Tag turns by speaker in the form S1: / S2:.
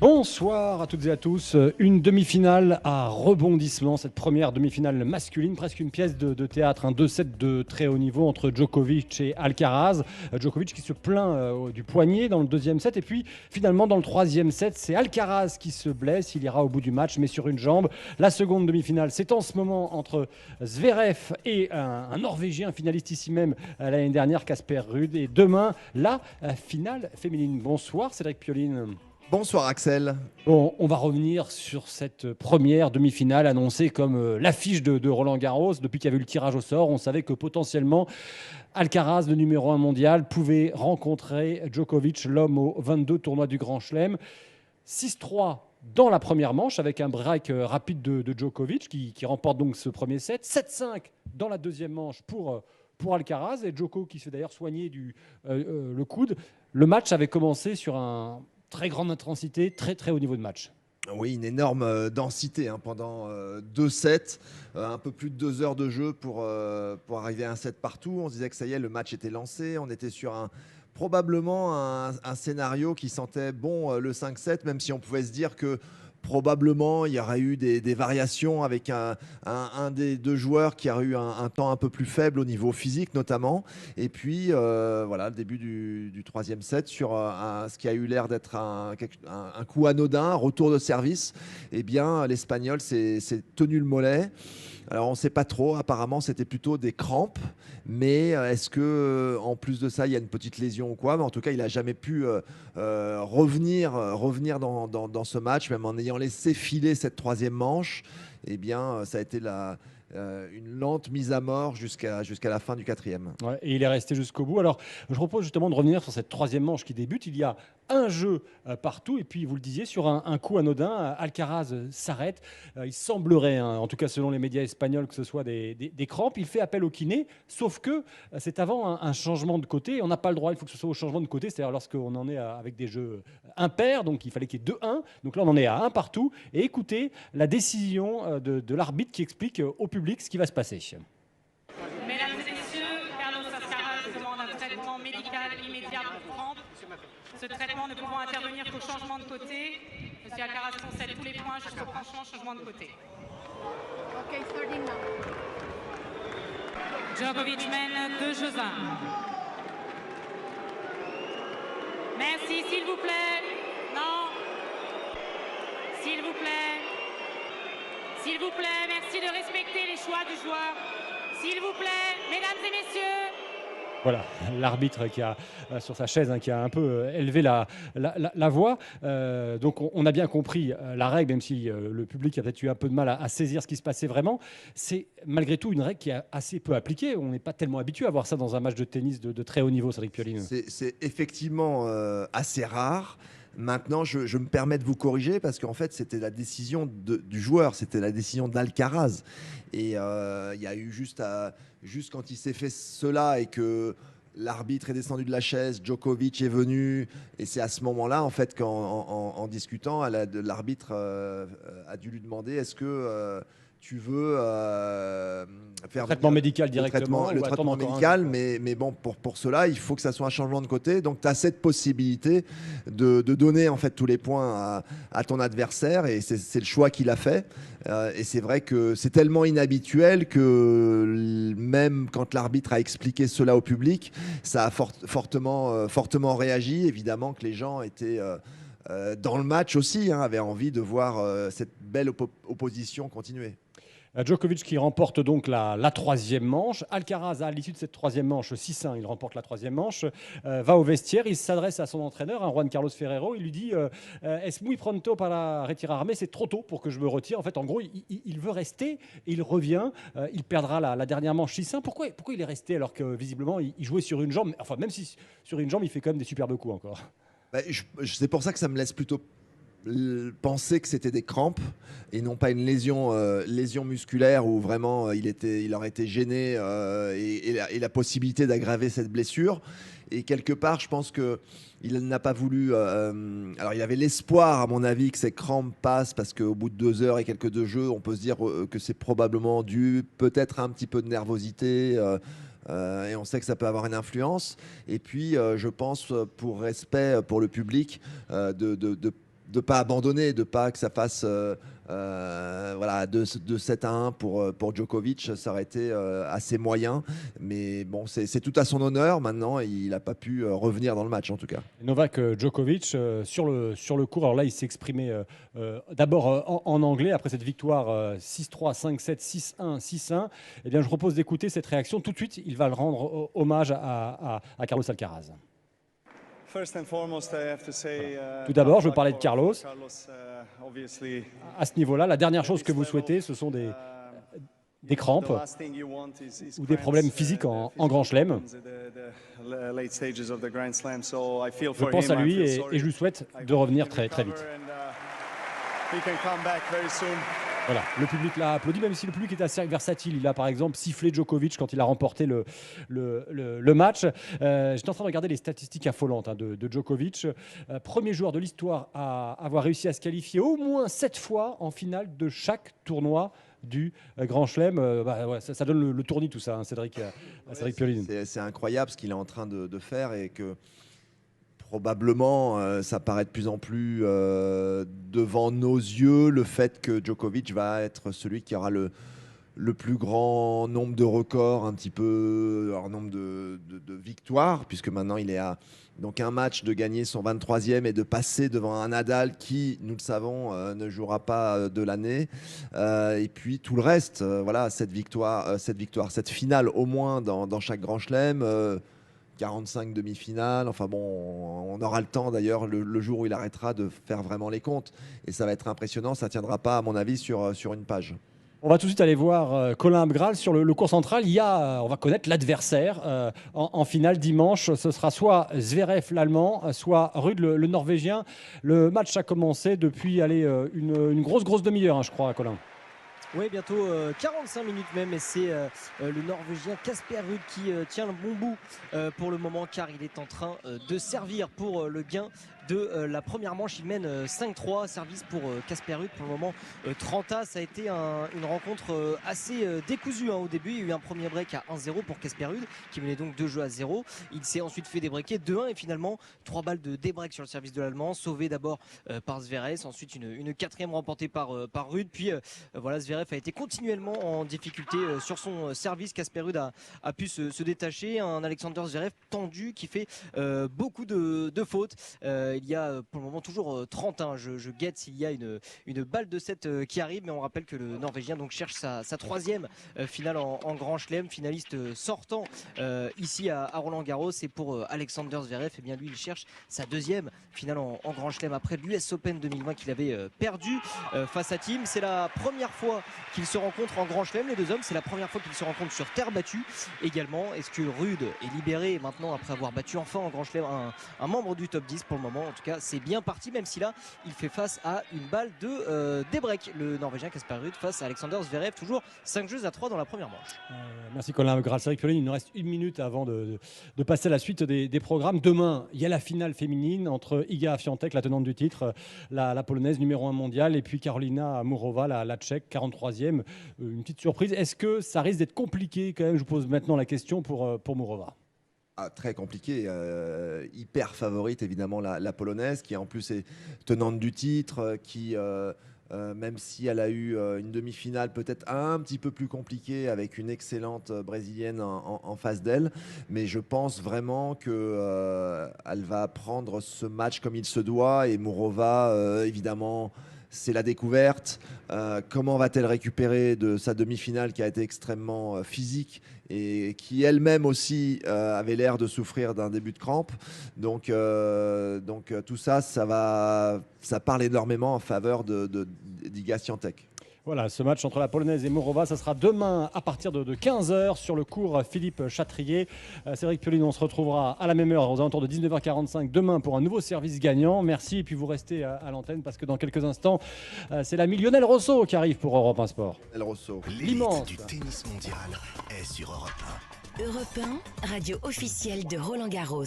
S1: Bonsoir à toutes et à tous. Une demi-finale à rebondissement, cette première demi-finale masculine, presque une pièce de théâtre, un 2-7 de très haut niveau entre Djokovic et Alcaraz. Djokovic qui se plaint du poignet dans le deuxième set, et puis finalement dans le troisième set, c'est Alcaraz qui se blesse. Il ira au bout du match, mais sur une jambe. La seconde demi-finale, c'est en ce moment entre Zverev et un Norvégien, finaliste ici même l'année dernière, Casper Ruud. Et demain, la finale féminine. Bonsoir Cédric Pioline.
S2: Bonsoir Axel.
S1: Bon, on va revenir sur cette première demi-finale annoncée comme l'affiche de Roland Garros. Depuis qu'il y avait eu le tirage au sort, on savait que potentiellement Alcaraz, le numéro 1 mondial, pouvait rencontrer Djokovic, l'homme au 22 tournoi du Grand Chelem. 6-3 dans la première manche avec un break rapide de Djokovic qui remporte donc ce premier set. 7-5 dans la deuxième manche pour Alcaraz et Djoko qui se fait d'ailleurs soigner le coude. Le match avait commencé sur un très grande intensité, très très haut niveau de match.
S2: Oui, une énorme densité pendant 2 sets, un peu plus de 2 heures de jeu pour arriver à un set partout. On se disait que ça y est, le match était lancé. On était sur probablement un scénario qui sentait bon le 5-7, même si on pouvait se dire que probablement il y aurait eu des variations avec un des deux joueurs qui aurait eu un temps un peu plus faible au niveau physique notamment. Et puis voilà, le début du troisième set sur ce qui a eu l'air d'être un coup anodin, un retour de service. Eh bien, l'Espagnol s'est tenu le mollet. Alors on ne sait pas trop, apparemment c'était plutôt des crampes, mais est-ce que en plus de ça il y a une petite lésion ou quoi? Mais en tout cas il n'a jamais pu revenir dans ce match, même en ayant laissé filer cette troisième manche. Eh bien ça a été une lente mise à mort jusqu'à la fin du quatrième.
S1: Ouais, et il est resté jusqu'au bout. Alors, je propose justement de revenir sur cette troisième manche qui débute. Il y a un jeu partout, et puis vous le disiez, sur un coup anodin, Alcaraz s'arrête. Il semblerait, en tout cas selon les médias espagnols, que ce soit des crampes. Il fait appel au kiné, sauf que c'est avant un changement de côté. On n'a pas le droit, il faut que ce soit au changement de côté, c'est-à-dire lorsqu'on en est avec des jeux impairs, donc il fallait qu'il y ait 2-1. Donc là, on en est à un partout. Et écoutez la décision de l'arbitre qui explique au public ce qui va se passer.
S3: Mesdames et messieurs, Carlos Alcaraz demande un traitement médical immédiat pour crampes. Ce traitement ne pouvant intervenir qu'au changement de côté. Monsieur Alcaraz concède tous les points jusqu'au franchement changement de côté.
S4: Okay, starting now.
S3: Djokovic mène 2-1. Merci, s'il vous plaît. Non. S'il vous plaît. S'il vous plaît, merci de respecter les choix du joueur. S'il vous plaît, mesdames et messieurs.
S1: Voilà, l'arbitre qui a sur sa chaise qui a un peu élevé la voix. Donc on a bien compris la règle, même si le public a peut-être eu un peu de mal à saisir ce qui se passait vraiment. C'est malgré tout une règle qui est assez peu appliquée. On n'est pas tellement habitué à voir ça dans un match de tennis de très haut niveau, Cédric Pioline.
S2: C'est effectivement assez rare. Maintenant, je me permets de vous corriger parce qu'en fait, c'était la décision du joueur, c'était la décision d'Alcaraz. Et il y a eu juste quand il s'est fait cela et que l'arbitre est descendu de la chaise, Djokovic est venu, et c'est à ce moment-là, en fait, qu'en discutant, l'arbitre a dû lui demander est-ce que tu veux faire
S1: traitement médical directement
S2: le traitement médical, mais bon, pour cela, il faut que ça soit un changement de côté. Donc, tu as cette possibilité de donner en fait tous les points à ton adversaire, et c'est le choix qu'il a fait. Et c'est vrai que c'est tellement inhabituel que même quand l'arbitre a expliqué cela au public, ça a fortement réagi. Évidemment que les gens étaient dans le match aussi, avaient envie de voir cette belle opposition continuer.
S1: Djokovic qui remporte donc la troisième manche. Alcaraz, à l'issue de cette troisième manche, 6-1, il remporte la troisième manche, va au vestiaire, il s'adresse à son entraîneur, Juan Carlos Ferrero, il lui dit Es muy pronto para retirarme, c'est trop tôt pour que je me retire. En fait, en gros, il veut rester, il revient, il perdra la dernière manche 6-1. Pourquoi il est resté alors que visiblement il jouait sur une jambe? Enfin, même si sur une jambe, il fait quand même des superbes coups encore.
S2: C'est pour ça que ça me laisse plutôt penser que c'était des crampes et non pas une lésion musculaire où vraiment il aurait été gêné et la possibilité d'aggraver cette blessure. Et quelque part, je pense qu'il n'a pas voulu. Alors, il avait l'espoir, à mon avis, que ces crampes passent parce qu'au bout de 2 heures et quelques de jeu, on peut se dire que c'est probablement dû peut-être à un petit peu de nervosité. Et on sait que ça peut avoir une influence. Et puis, je pense, pour respect pour le public, de de pas abandonner, de pas que ça fasse voilà, de 7-1 pour Djokovic, ça aurait été assez moyen. Mais bon, c'est tout à son honneur. Maintenant, il n'a pas pu revenir dans le match en tout cas.
S1: Novak Djokovic sur le court, alors là il s'est exprimé d'abord en anglais après cette victoire 6-3, 5-7, 6-1, 6-1. Eh bien je propose d'écouter cette réaction. Tout de suite, il va le rendre hommage à Carlos Alcaraz. Tout d'abord, je veux parler de Carlos. À ce niveau-là, la dernière chose que vous souhaitez, ce sont des crampes ou des problèmes physiques en Grand Chelem. Je pense à lui et je lui souhaite de revenir très, très vite. Voilà, le public l'a applaudi, même si le public est assez versatile. Il a par exemple sifflé Djokovic quand il a remporté le match. J'étais en train de regarder les statistiques affolantes de Djokovic. Premier joueur de l'histoire à avoir réussi à se qualifier au moins 7 fois en finale de chaque tournoi du Grand Chelem. Ouais, ça donne le tournis tout ça, hein, Cédric Pioline.
S2: C'est incroyable ce qu'il est en train de faire et que probablement ça paraît de plus en plus devant nos yeux le fait que Djokovic va être celui qui aura le plus grand nombre de records, un petit peu leur nombre de victoires, puisque maintenant il est à donc un match de gagner son 23e et de passer devant un Nadal qui, nous le savons, ne jouera pas de l'année. Et puis tout le reste, voilà, cette finale au moins dans chaque Grand Chelem. 45 demi-finales, enfin bon, on aura le temps d'ailleurs le jour où il arrêtera de faire vraiment les comptes. Et ça va être impressionnant, ça ne tiendra pas à mon avis sur une page.
S1: On va tout de suite aller voir Colin Abgral sur le court central. On va connaître l'adversaire en finale dimanche. Ce sera soit Zverev l'Allemand, soit Ruud le Norvégien. Le match a commencé depuis une grosse demi-heure, hein, je crois, Colin.
S5: Oui, bientôt 45 minutes même, et c'est le Norvégien Casper Ruud qui tient le bon bout pour le moment, car il est en train de servir pour le gain de la première manche. Il mène 5-3, service pour Casper Ruud pour le moment. 30A, ça a été une rencontre assez décousue au début. Il y a eu un premier break à 1-0 pour Casper Ruud qui menait donc 2 jeux à 0. Il s'est ensuite fait débreaker 2-1 et finalement 3 balles de débreak sur le service de l'Allemand, sauvé d'abord par Zverev, ensuite une quatrième remportée par Ruud. Puis voilà, Zverev a été continuellement en difficulté sur son service. Casper Ruud a pu se détacher. Un Alexander Zverev tendu qui fait beaucoup de fautes. Il y a pour le moment toujours 30-1. Je guette s'il y a une balle de 7 qui arrive, mais on rappelle que le Norvégien donc cherche sa 3e finale en Grand Chelem, finaliste sortant ici à Roland Garros. Et pour Alexander Zverev, eh bien lui il cherche sa 2e finale en Grand Chelem après l'US Open 2020 qu'il avait perdu face à Thiem. C'est la première fois qu'ils se rencontrent en Grand Chelem, les deux hommes. C'est la première fois qu'ils se rencontrent sur terre battue également. Est-ce que Ruud est libéré maintenant après avoir battu enfin en Grand Chelem un membre du top 10? Pour le moment, en tout cas, c'est bien parti, même si là, il fait face à une balle de débreak. Le Norvégien Casper Ruud face à Alexander Zverev, toujours 5-3 dans la première manche.
S1: Merci Colin Abgral. Cédric Pioline, il nous reste 1 minute avant de passer à la suite des programmes. Demain, il y a la finale féminine entre Iga Świątek, la tenante du titre, la polonaise numéro 1 mondiale, et puis Karolina Murova, la tchèque, 43e. Une petite surprise. Est-ce que ça risque d'être compliqué quand même? Je vous pose maintenant la question pour Murova.
S2: Très compliqué, hyper favorite évidemment la polonaise qui en plus est tenante du titre, qui même si elle a eu une demi-finale peut-être un petit peu plus compliquée avec une excellente brésilienne en face d'elle, mais je pense vraiment que elle va prendre ce match comme il se doit. Et Murova évidemment, c'est la découverte. Comment va-t-elle récupérer de sa demi-finale qui a été extrêmement physique et qui elle-même aussi avait l'air de souffrir d'un début de crampe. Donc tout ça parle énormément en faveur d'Iga Świątek.
S1: Voilà, ce match entre la Polonaise et Murova, ça sera demain à partir de 15h sur le cours Philippe Chatrier. Cédric Pioline, on se retrouvera à la même heure, aux alentours de 19h45 demain pour un nouveau service gagnant. Merci, et puis vous restez à l'antenne parce que dans quelques instants, c'est l'ami Lionel Rosso qui arrive pour Europe 1 Sport.
S2: Lionel Rosso.
S6: L'élite du tennis mondial est sur Europe 1.
S7: Europe 1, radio officielle de Roland Garros.